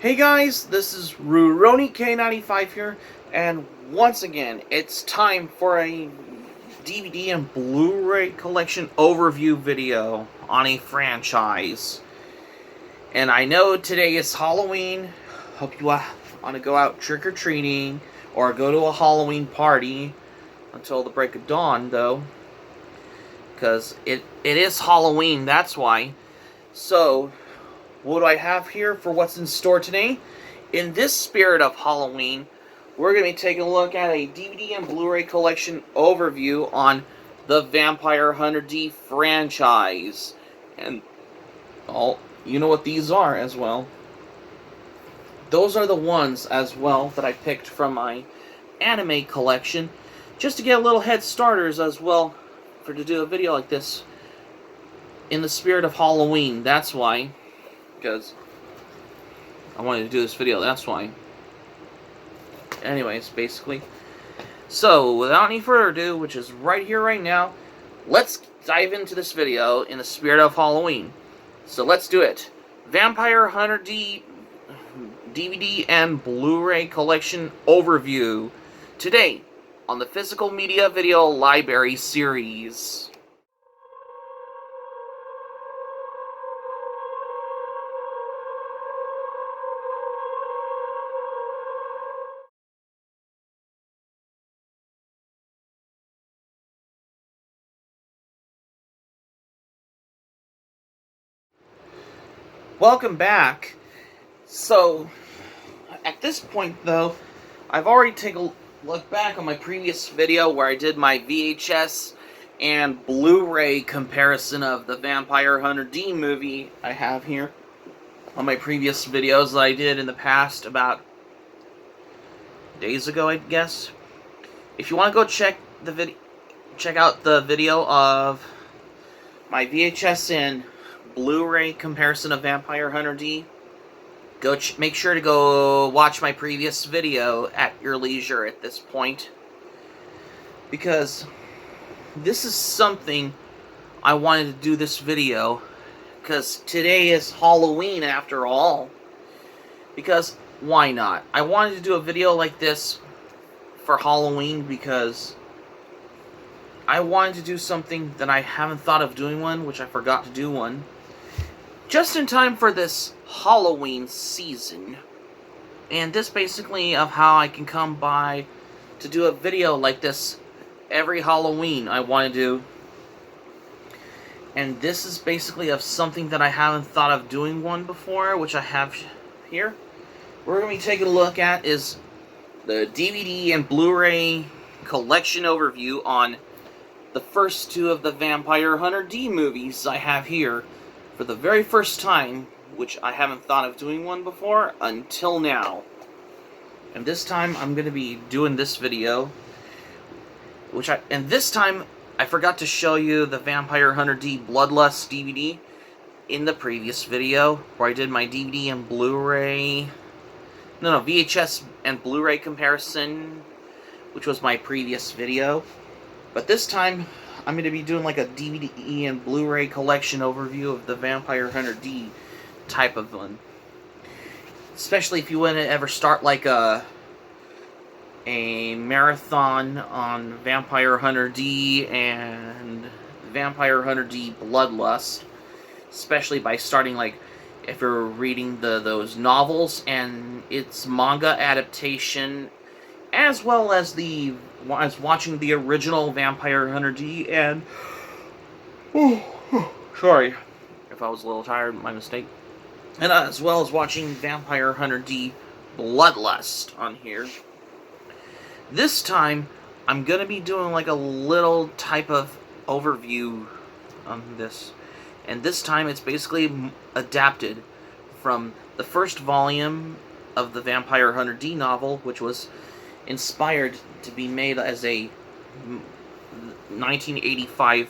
Hey guys, this is Rurouni K95 here, and once again, it's time for a DVD and Blu Ray collection overview video on a franchise. And I know today is Halloween. Hope you want to go out trick-or-treating or go to a Halloween party until the break of dawn, though. Because it is Halloween, that's why. So, what do I have here for what's in store today? In this spirit of Halloween, we're going to be taking a look at a DVD and Blu Ray collection overview on the Vampire Hunter D franchise. And, you know what these are as well. Those are the ones as well that I picked from my anime collection, just to get a little head starters as well, to do a video like this in the spirit of Halloween. That's why. Because I wanted to do this video, that's why. Anyways, basically. So, without any further ado, which is right here, right now, let's dive into this video in the spirit of Halloween. So, let's do it. Vampire Hunter D DVD and Blu Ray collection overview. Today, on the Physical Media Video Library series. Welcome back. So, at this point though, I've already taken a look back on my previous video where I did my VHS and Blu-ray comparison of the Vampire Hunter D movie I have here on my previous videos that I did in the past, about days ago, I guess. If you want to go check out the video of my VHS and Blu-ray comparison of Vampire Hunter D, make sure to go watch my previous video at your leisure at this point, because this is something I wanted to do this video, because today is Halloween after all. Because why not? I wanted to do a video like this for Halloween because I wanted to do something that I haven't thought of doing one, which I forgot to do one, just in time for this Halloween season. And this basically of how I can come by to do a video like this every Halloween I want to do. And this is basically of something that I haven't thought of doing one before, which I have here. We're going to be taking a look at is the DVD and Blu Ray collection overview on the first two of the Vampire Hunter D movies I have here for the very first time, which I haven't thought of doing one before until now. And this time I'm going to be doing this video, and this time I forgot to show you the Vampire Hunter D Bloodlust DVD in the previous video, where I did my DVD and Blu-ray, VHS and Blu-ray comparison, which was my previous video. But this time I'm going to be doing like a DVD and Blu-ray collection overview of the Vampire Hunter D type of one. Especially if you want to ever start like a marathon on Vampire Hunter D and Vampire Hunter D Bloodlust. Especially by starting, like, if you're reading those novels and its manga adaptation, as well as watching the original Vampire Hunter D and sorry if I was a little tired, my mistake. And as well as watching Vampire Hunter D Bloodlust on here. This time, I'm going to be doing like a little type of overview on this. And this time, it's basically adapted from the first volume of the Vampire Hunter D novel, which was inspired to be made as a 1985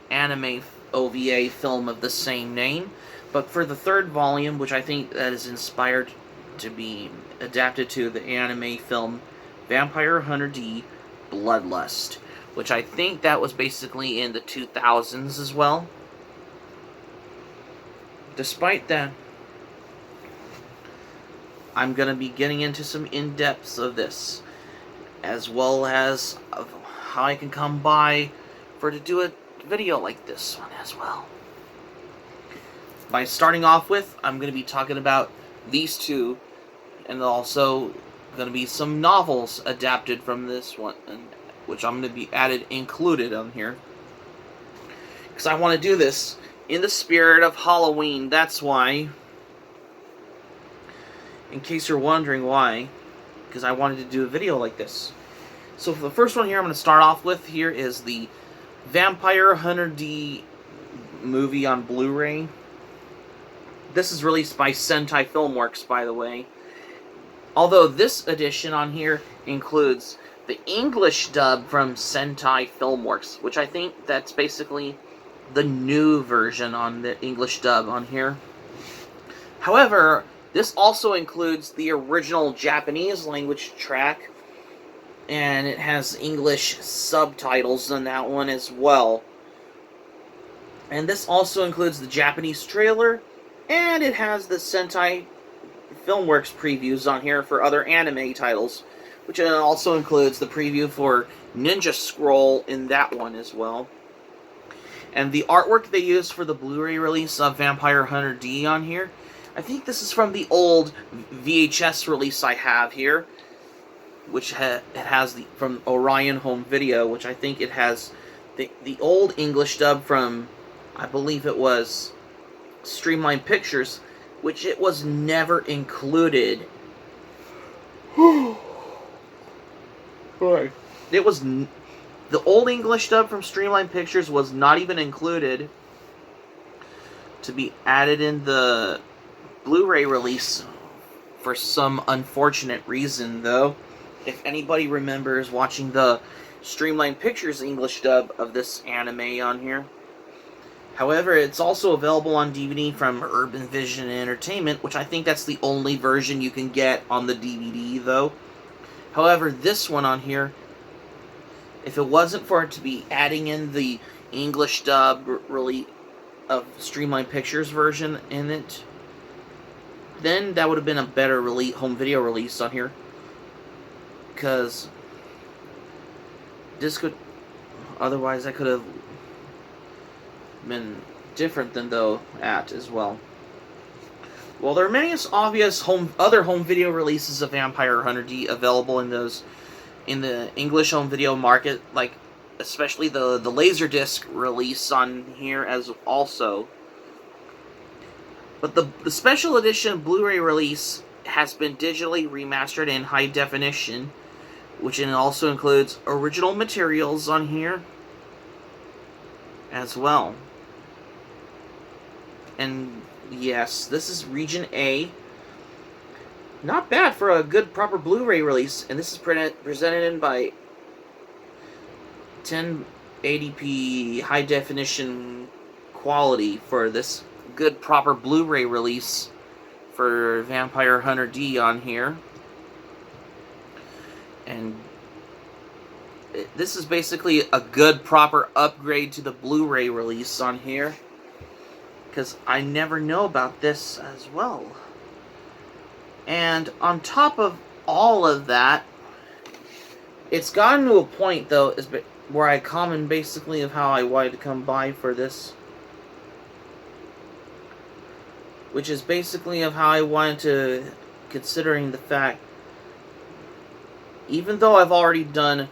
anime OVA film of the same name. But for the third volume, which I think that is inspired to be adapted to the anime film Vampire Hunter D Bloodlust, which I think that was basically in the 2000s as well. Despite that, I'm going to be getting into some in-depths of this, as well as of how I can come by to do a video like this one as well. By starting off with, I'm going to be talking about these two, and also going to be some novels adapted from this one, which I'm going to be included on here. Because I want to do this in the spirit of Halloween, that's why. In case you're wondering why, because I wanted to do a video like this. So for the first one here, I'm going to start off with here is the Vampire Hunter D movie on Blu Ray. This is released by Sentai Filmworks, by the way. Although this edition on here includes the English dub from Sentai Filmworks, which I think that's basically the new version on the English dub on here. However, this also includes the original Japanese language track, and it has English subtitles on that one as well. And this also includes the Japanese trailer, and it has the Sentai Filmworks previews on here for other anime titles, which also includes the preview for Ninja Scroll in that one as well. And the artwork they used for the Blu-ray release of Vampire Hunter D on here, I think this is from the old VHS release I have here, which it has from Orion Home Video, which I think it has the old English dub from, I believe it was Streamline Pictures, which it was never included. It was the old English dub from Streamline Pictures was not even included to be added in the Blu-ray release for some unfortunate reason, though. If anybody remembers watching the Streamline Pictures English dub of this anime on here. However, it's also available on DVD from Urban Vision Entertainment, which I think that's the only version you can get on the DVD, though. However, this one on here, if it wasn't for it to be adding in the English dub really of Streamline Pictures version in it, then that would have been a better home video release on here. Because this could, otherwise that could have been different than as well. Well, there are many obvious other home video releases of Vampire Hunter D available in the English home video market, like especially the Laserdisc release on here as also. But the special edition Blu-ray release has been digitally remastered in high definition, which also includes original materials on here as well. And yes, this is Region A. Not bad for a good proper Blu-ray release, and this is presented by 1080p high definition quality for this good proper Blu-ray release for Vampire Hunter D on here. And this is basically a good proper upgrade to the Blu-ray release on here, because I never know about this as well. And on top of all of that, it's gotten to a point though where I comment basically of how I wanted to come by for this, which is basically of how I wanted to, considering the fact, even though I've already done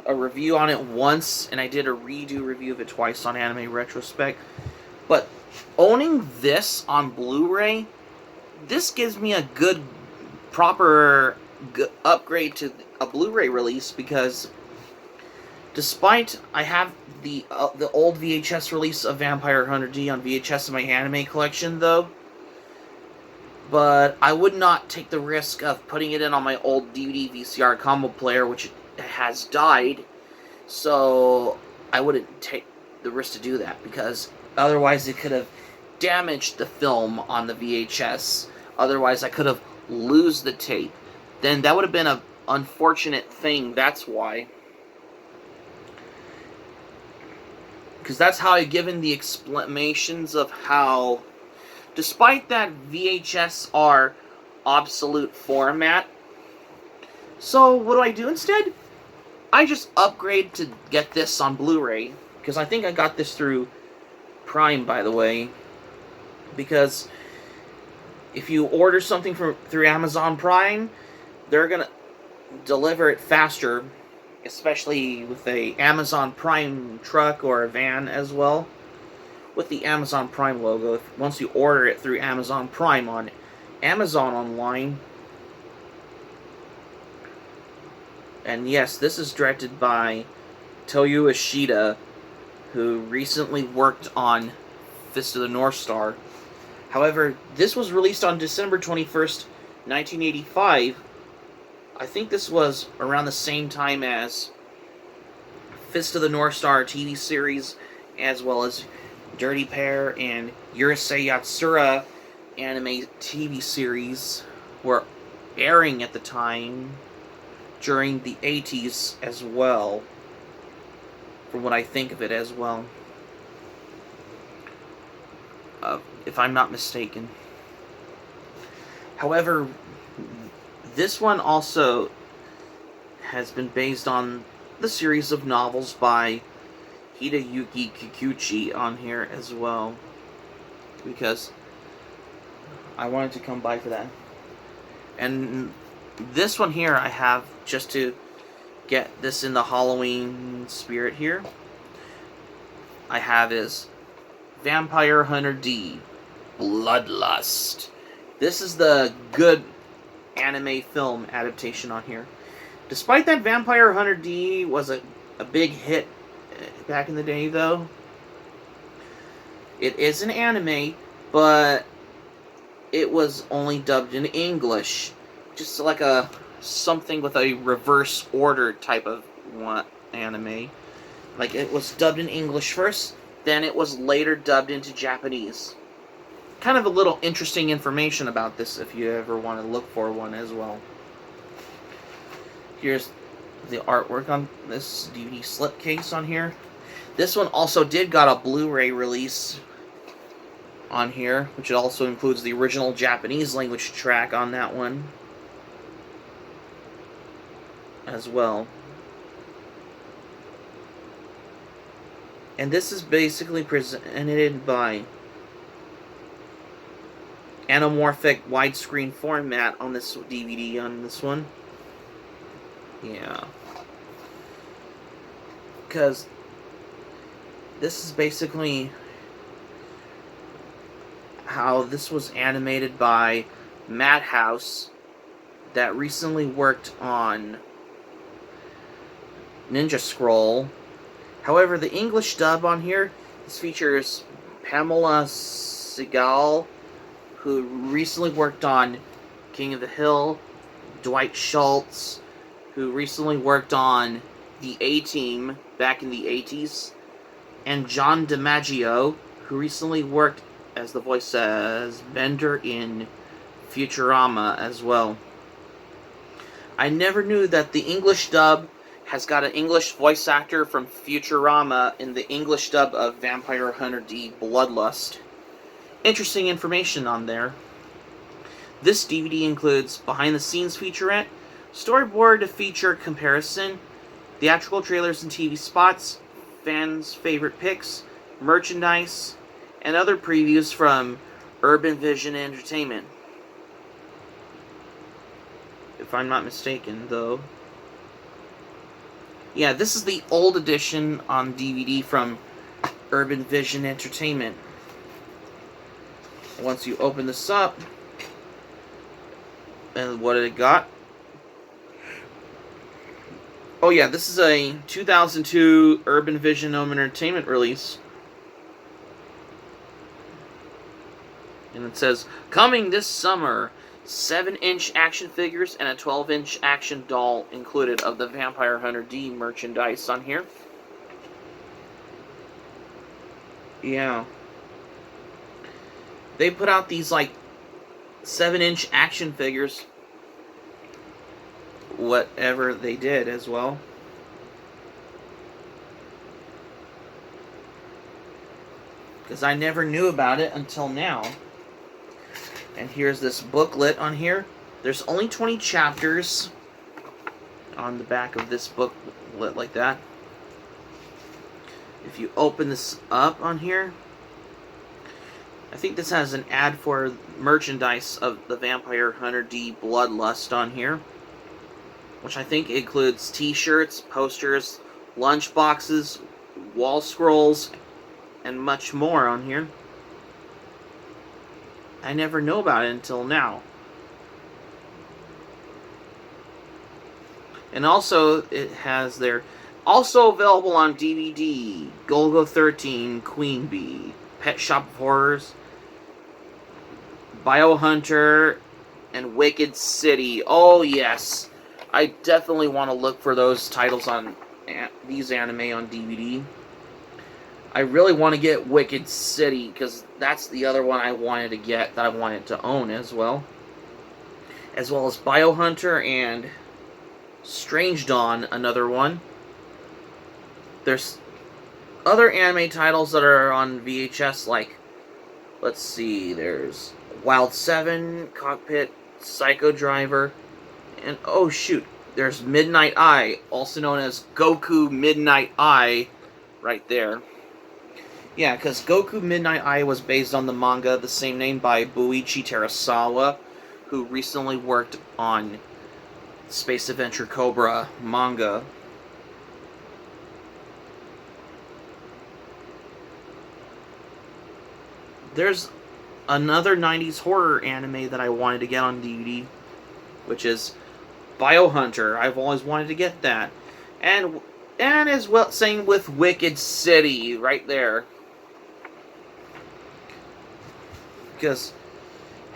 a review on it once, and I did a redo review of it twice on Anime Retrospect, but owning this on Blu-ray, this gives me a good, proper upgrade to a Blu-ray release, because despite I have the old VHS release of Vampire Hunter D on VHS in my anime collection, though, but I would not take the risk of putting it in on my old DVD VCR combo player, which has died, so I wouldn't take the risk to do that, because otherwise it could have damaged the film on the VHS. Otherwise I could have lose the tape. Then that would have been an unfortunate thing, that's why. Because that's how I've given the explanations of how, despite that VHS are obsolete format. So what do I do instead? I just upgrade to get this on Blu-ray, because I think I got this through Prime, by the way, because if you order something through Amazon Prime, they're gonna deliver it faster, especially with a Amazon Prime truck or a van as well, with the Amazon Prime logo. Once you order it through Amazon Prime on Amazon Online. And yes, this is directed by Toyo Ishida, who recently worked on Fist of the North Star. However, this was released on December 21st, 1985. I think this was around the same time as Fist of the North Star TV series, as well as Dirty Pair and Urusei Yatsura anime TV series were airing at the time during the 80s as well, from what I think of it as well, if I'm not mistaken. However, this one also has been based on the series of novels by Hideyuki Kikuchi on here as well, because I wanted to come by for that. And this one here I have just to get this in the Halloween spirit here. I have is Vampire Hunter D, Bloodlust. This is the good anime film adaptation on here. Despite that Vampire Hunter D was a big hit back in the day, though, it is an anime, but it was only dubbed in English. Just like something with a reverse order type of anime. Like, it was dubbed in English first, then it was later dubbed into Japanese. Kind of a little interesting information about this if you ever want to look for one as well. Here's the artwork on this DVD slipcase on here. This one also did got a Blu-ray release on here, which also includes the original Japanese language track on that one as well. And this is basically presented by anamorphic widescreen format on this DVD on this one. Yeah. Because this is basically how this was animated by Madhouse, that recently worked on Ninja Scroll. However, the English dub on here, this features Pamela Segal, who recently worked on King of the Hill, Dwight Schultz, who recently worked on The A-Team back in the 80s, and John DiMaggio, who recently worked as the voice as Bender in Futurama as well. I never knew that the English dub has got an English voice actor from Futurama in the English dub of Vampire Hunter D, Bloodlust. Interesting information on there. This DVD includes behind-the-scenes featurette, storyboard to feature comparison, theatrical trailers and TV spots, fans' favorite picks, merchandise, and other previews from Urban Vision Entertainment. If I'm not mistaken, though. Yeah, this is the old edition on DVD from Urban Vision Entertainment. Once you open this up, and what did it got? Oh yeah, this is a 2002 Urban Vision Home Entertainment release. And it says, coming this summer, 7-inch action figures and a 12-inch action doll included of the Vampire Hunter D merchandise on here. Yeah. They put out these, like, 7-inch action figures. Whatever they did as well. Because I never knew about it until now. And here's this booklet on here. There's only 20 chapters on the back of this booklet like that. If you open this up on here, I think this has an ad for merchandise of the Vampire Hunter D Bloodlust on here, which I think includes t-shirts, posters, lunch boxes, wall scrolls, and much more on here. I never knew about it until now. And also, it has their... Also available on DVD, Golgo 13, Queen Bee, Pet Shop of Horrors, Biohunter, and Wicked City. Oh yes, I definitely want to look for those titles on these anime on DVD. I really want to get Wicked City, because that's the other one I wanted to get, that I wanted to own as well. As well as Biohunter and Strange Dawn, another one. There's other anime titles that are on VHS, like, let's see, there's Wild 7, Cockpit, Psycho Driver, and oh shoot, there's Midnight Eye, also known as Goku Midnight Eye, right there. Yeah, because Goku Midnight Eye was based on the manga the same name by Buichi Terasawa, who recently worked on Space Adventure Cobra manga. There's another 90s horror anime that I wanted to get on DVD, which is Biohunter. I've always wanted to get that. And as well, same with Wicked City, right there. Because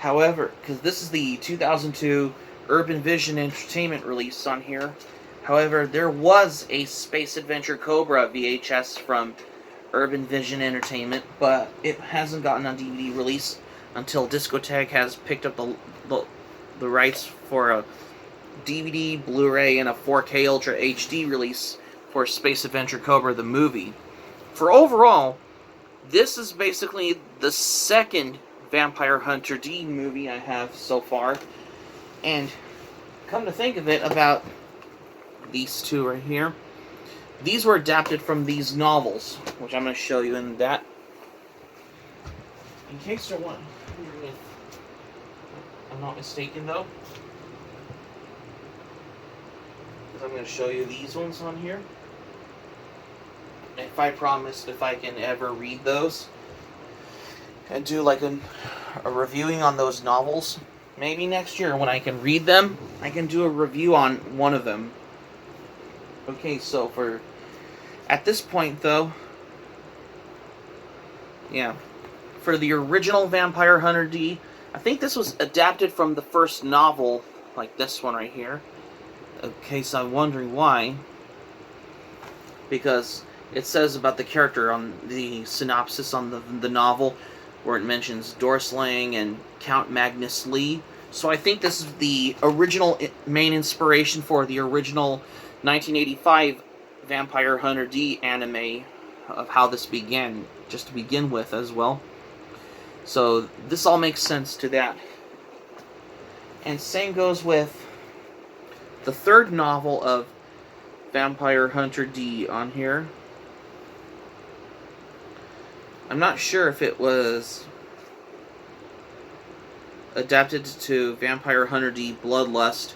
this is the 2002 Urban Vision Entertainment release on here. However, there was a Space Adventure Cobra VHS from Urban Vision Entertainment, but it hasn't gotten on DVD release until Discotech has picked up the rights for a DVD, Blu Ray, and a 4K Ultra HD release for Space Adventure Cobra the movie. For overall, this is basically the second Vampire Hunter D movie I have so far, and come to think of it, about these two right here, these were adapted from these novels, which I'm going to show you in that. In case you're wondering if I'm not mistaken, though, because I'm going to show you these ones on here. If I promised, if I can ever read those and do like a reviewing on those novels, maybe next year when I can read them, I can do a review on one of them. Okay, so at this point though, yeah, for the original Vampire Hunter D, I think this was adapted from the first novel, like this one right here. In case I'm wondering why, because it says about the character on the synopsis on the novel, where it mentions Dorsling and Count Magnus Lee. So I think this is the original main inspiration for the original 1985 Vampire Hunter D anime, of how this began, just to begin with as well. So this all makes sense to that. And same goes with the third novel of Vampire Hunter D on here. I'm not sure if it was adapted to Vampire Hunter D Bloodlust,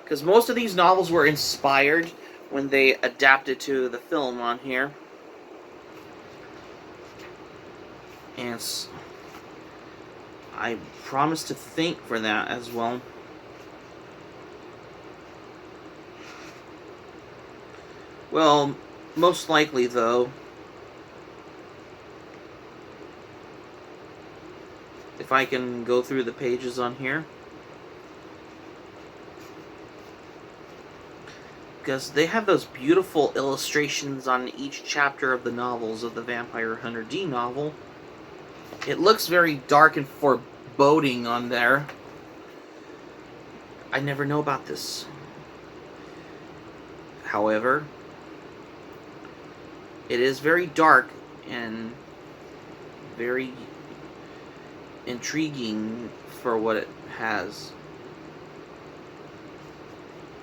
because most of these novels were inspired when they adapted to the film on here. And I promise to think for that as well. Well, most likely though, if I can go through the pages on here, because they have those beautiful illustrations on each chapter of the novels of the Vampire Hunter D novel. It looks very dark and foreboding on there. I never know about this. However, it is very dark and very intriguing for what it has.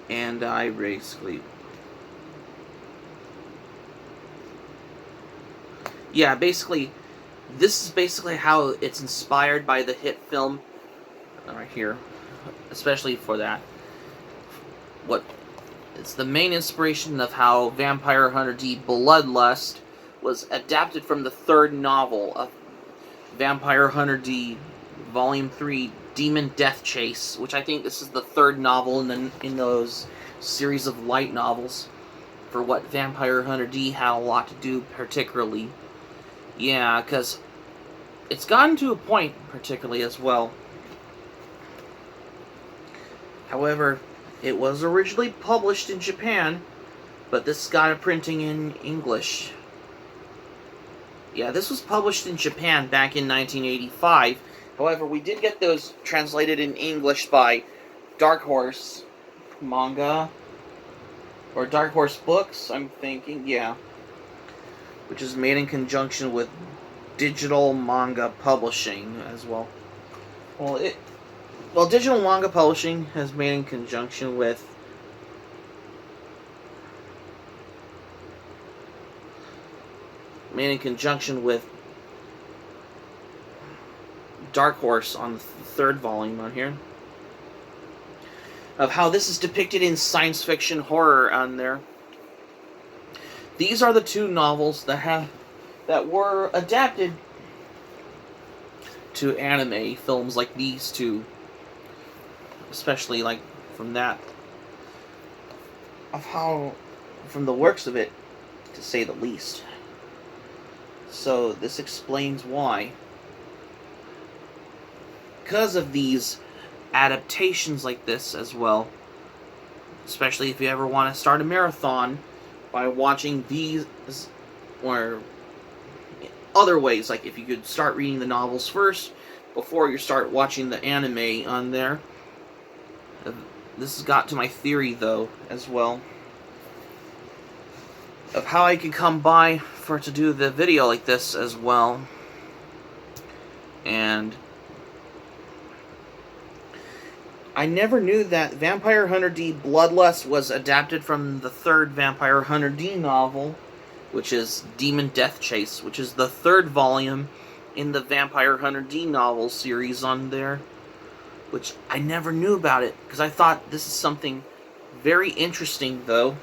And I basically... Yeah, basically, this is basically how it's inspired by the hit film right here, especially for that. It's the main inspiration of how Vampire Hunter D Bloodlust was adapted from the third novel of Vampire Hunter D Volume 3 Demon Death Chase, which I think this is the third novel in those series of light novels for what Vampire Hunter D had a lot to do particularly. Yeah, because it's gotten to a point particularly as well. However, it was originally published in Japan, but this got a printing in English. Yeah, this was published in Japan back in 1985. However, we did get those translated in English by Dark Horse Manga, or Dark Horse Books, I'm thinking, yeah. Which is made in conjunction with Digital Manga Publishing as well. Well, Digital Manga Publishing has made in conjunction with Dark Horse on the third volume on here, of how this is depicted in science fiction horror on there. These are the two novels that were adapted to anime films like these two, especially like from the works of it, to say the least. So this explains why. Because of these adaptations like this as well, especially if you ever want to start a marathon by watching these, or other ways, like if you could start reading the novels first before you start watching the anime on there. This has got to my theory though as well of how I could come by to do the video like this as well. And I never knew that Vampire Hunter D Bloodlust was adapted from the third Vampire Hunter D novel, which is Demon Death Chase, which is the third volume in the Vampire Hunter D novel series on there. Which I never knew about it, because I thought this is something very interesting though.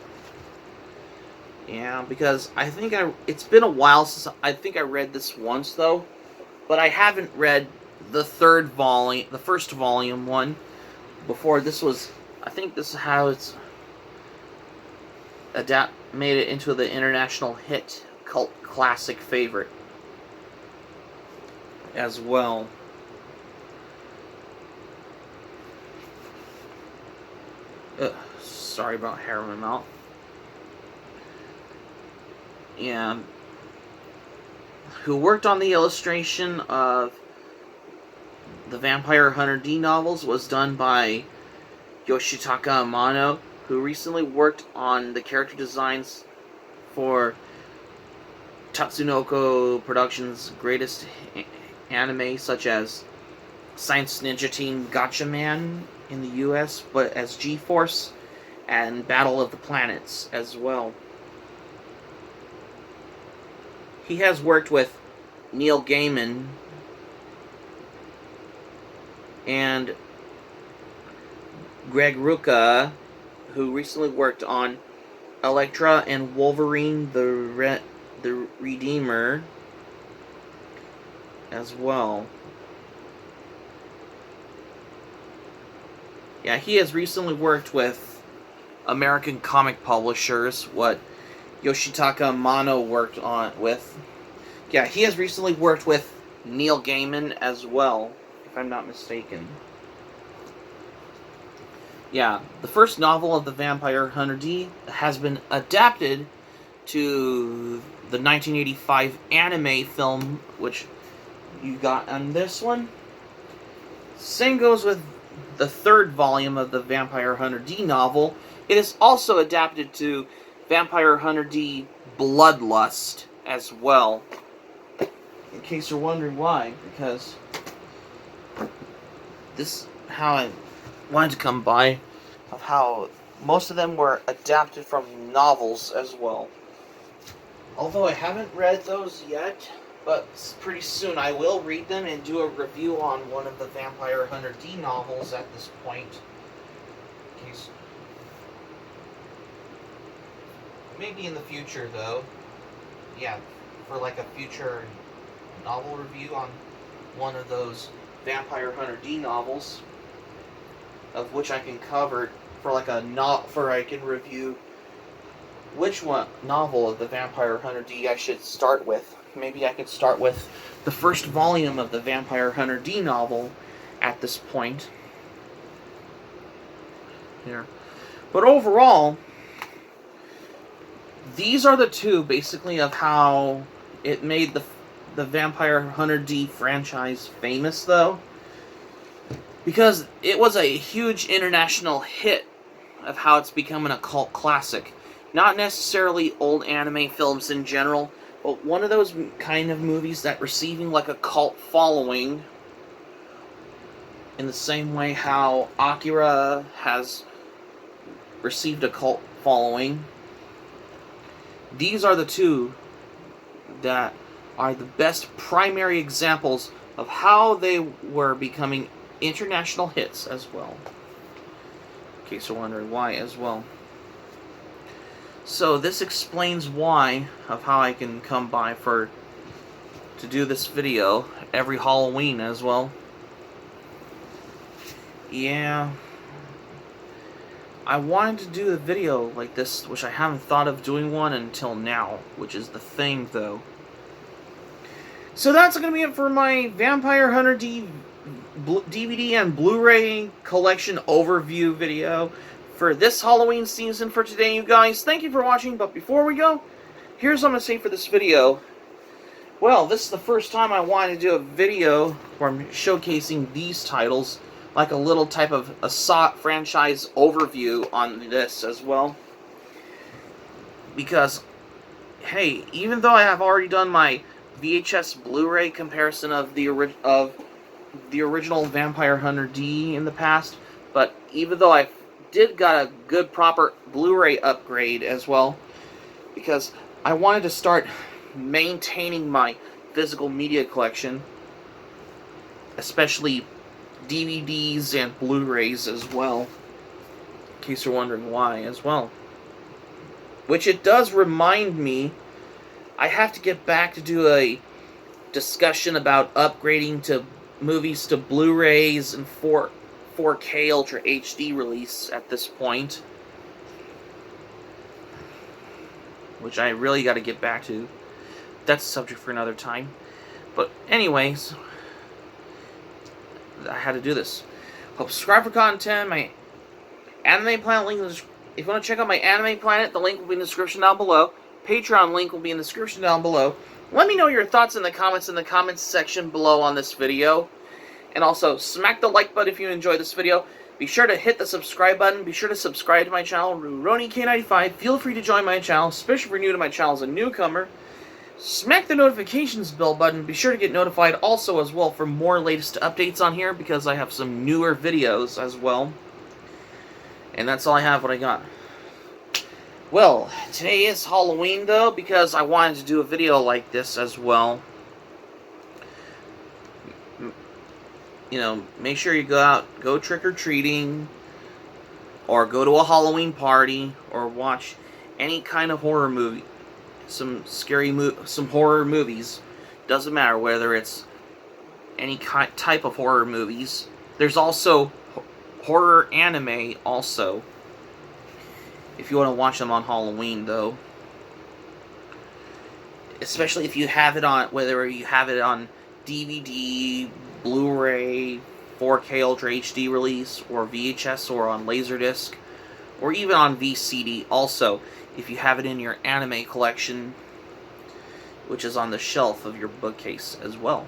Yeah, because I think it's been a while since I think I read this once though, but I haven't read the third volume, the first volume one, before. This was, I think this is how it's made it into the international hit cult classic favorite as well. Sorry about hair in my mouth. And who worked on the illustration of the Vampire Hunter D novels was done by Yoshitaka Amano, who recently worked on the character designs for Tatsunoko Productions' greatest anime, such as Science Ninja Team Gatchaman in the US, but as G-Force, and Battle of the Planets as well. He has worked with Neil Gaiman and Greg Rucka, who recently worked on Elektra and Wolverine the Redeemer as well. Yeah, he has recently worked with American comic publishers, what Yoshitaka Amano worked on with. Yeah, he has recently worked with Neil Gaiman as well, if I'm not mistaken. Yeah, the first novel of the Vampire Hunter D has been adapted to the 1985 anime film, which you got on this one. Same goes with the third volume of the Vampire Hunter D novel. It is also adapted to Vampire Hunter D Bloodlust as well. In case you're wondering why, because this how I wanted to come by, of how most of them were adapted from novels as well. Although I haven't read those yet, but pretty soon I will read them and do a review on one of the Vampire Hunter D novels at this point. Maybe in the future, though. Yeah, for like a future novel review on one of those Vampire Hunter D novels, of which I can cover for like I can review which one novel of the Vampire Hunter D I should start with. Maybe I could start with the first volume of the Vampire Hunter D novel at this point. Here. But overall, these are the two, basically, of how it made the Vampire Hunter D franchise famous, though. Because it was a huge international hit of how it's becoming a cult classic. Not necessarily old anime films in general, but one of those kind of movies that receiving like a cult following, in the same way how Akira has received a cult following. These are the two that are the best primary examples of how they were becoming international hits as well. In case you're wondering why as well. So this explains why of how I can come by to do this video every Halloween as well. Yeah. I wanted to do a video like this, which I haven't thought of doing one until now, which is the thing, though. So that's going to be it for my Vampire Hunter DVD and Blu Ray collection overview video for this Halloween season for today, you guys. Thank you for watching, but before we go, here's what I'm going to say for this video. Well, this is the first time I wanted to do a video where I'm showcasing these titles, like a little type of a franchise overview on this as well. Because, hey, even though I have already done my VHS Blu-ray comparison of the original Vampire Hunter D in the past, but even though I did got a good proper Blu-ray upgrade as well, because I wanted to start maintaining my physical media collection, especially DVDs and Blu-rays as well, in case you're wondering why as well. Which it does remind me, I have to get back to do a discussion about upgrading to movies to Blu-rays and 4K Ultra HD release at this point, which I really got to get back to. That's a subject for another time. But anyways, I had to do this. Hope subscribe for content. My Anime Planet link. If you want to check out my Anime Planet, the link will be in the description down below. Patreon link will be in the description down below. Let me know your thoughts in the comments section below on this video. And also, smack the like button if you enjoyed this video. Be sure to hit the subscribe button. Be sure to subscribe to my channel, RuRoniK95. Feel free to join my channel, especially if you're new to my channel as a newcomer. Smack the notifications bell button. Be sure to get notified also as well for more latest updates on here, because I have some newer videos as well. And that's all I have, what I got. Well, today is Halloween though, because I wanted to do a video like this as well. You know, make sure you go trick-or-treating, or go to a Halloween party, or watch any kind of horror movie. Some horror movies. Doesn't matter whether it's any type of horror movies. There's also horror anime also, if you want to watch them on Halloween though. Especially if you have it on, whether you have it on DVD, Blu-ray, 4K Ultra HD release, or VHS, or on Laserdisc, or even on VCD also, if you have it in your anime collection, which is on the shelf of your bookcase as well.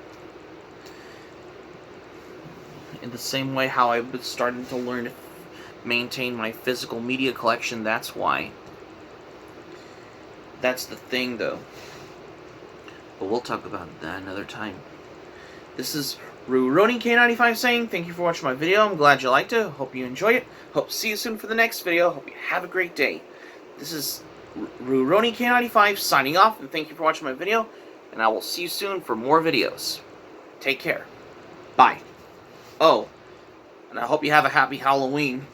In the same way how I've been starting to learn to maintain my physical media collection, that's why. That's the thing though. But we'll talk about that another time. This is Rurouni K95 saying, thank you for watching my video. I'm glad you liked it. Hope you enjoyed it. Hope to see you soon for the next video. Hope you have a great day. This is Rurouni K95 signing off, and thank you for watching my video. And I will see you soon for more videos. Take care. Bye. Oh, and I hope you have a happy Halloween.